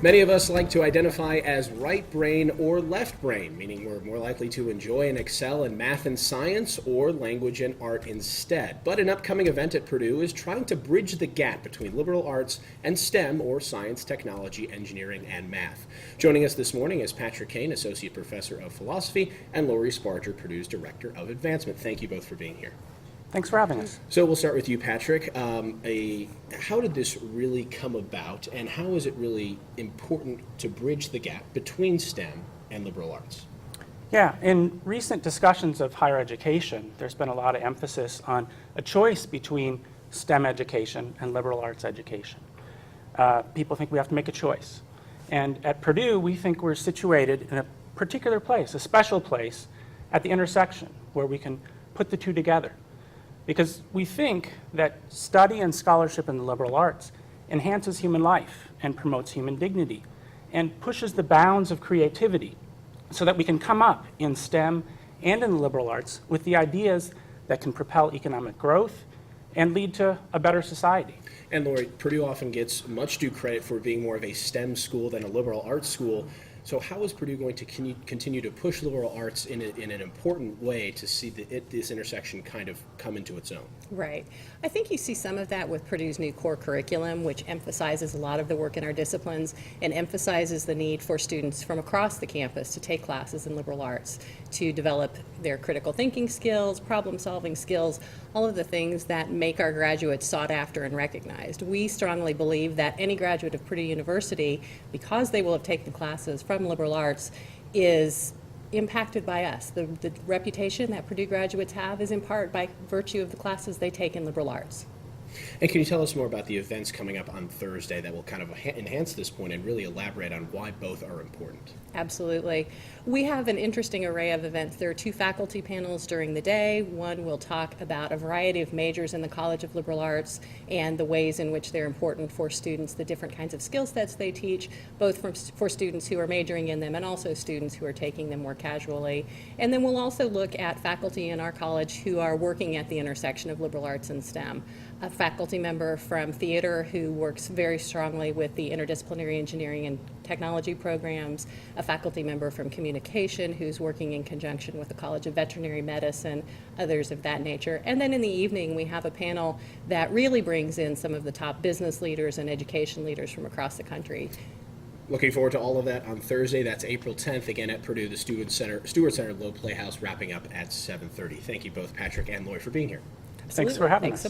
Many of us like to identify as right brain or left brain, meaning we're more likely to enjoy and excel in math and science or language and art instead. But an upcoming event at Purdue is trying to bridge the gap between liberal arts and STEM, or science, technology, engineering, and math. Joining us this morning is Patrick Kane, Associate Professor of Philosophy, and Lori Sparger, Purdue's Director of Advancement. Thank you both for being here. Thanks for having us. So we'll start with you, Patrick. How did this really come about, and how is it really important to bridge the gap between STEM and liberal arts? Yeah, in recent discussions of higher education, there's been a lot of emphasis on a choice between STEM education and liberal arts education. People think we have to make a choice. And at Purdue, we think we're situated in a particular place, a special place, at the intersection where we can put the two together. Because we think that study and scholarship in the liberal arts enhances human life and promotes human dignity and pushes the bounds of creativity so that we can come up in STEM and in the liberal arts with the ideas that can propel economic growth and lead to a better society. And Lori, Purdue often gets much due credit for being more of a STEM school than a liberal arts school. So how is Purdue going to continue to push liberal arts in an important way to see this intersection kind of come into its own? Right. I think you see some of that with Purdue's new core curriculum, which emphasizes a lot of the work in our disciplines and emphasizes the need for students from across the campus to take classes in liberal arts, to develop their critical thinking skills, problem-solving skills, all of the things that make our graduates sought after and recognized. We strongly believe that any graduate of Purdue University, because they will have taken classes from liberal arts, is impacted by us. The reputation that Purdue graduates have is in part by virtue of the classes they take in liberal arts. And can you tell us more about the events coming up on Thursday that will kind of enhance this point and really elaborate on why both are important? Absolutely. We have an interesting array of events. There are two faculty panels during the day. One will talk about a variety of majors in the College of Liberal Arts and the ways in which they're important for students, the different kinds of skill sets they teach, both for students who are majoring in them and also students who are taking them more casually. And then we'll also look at faculty in our college who are working at the intersection of liberal arts and STEM. A faculty member from theater who works very strongly with the interdisciplinary engineering and technology programs, a faculty member from communication who's working in conjunction with the College of Veterinary Medicine, others of that nature. And then in the evening, we have a panel that really brings in some of the top business leaders and education leaders from across the country. Looking forward to all of that on Thursday. That's April 10th, again at Purdue, the Stewart Center Low Playhouse, wrapping up at 7:30. Thank you both, Patrick and Lori, for being here. Thanks for having us. So much.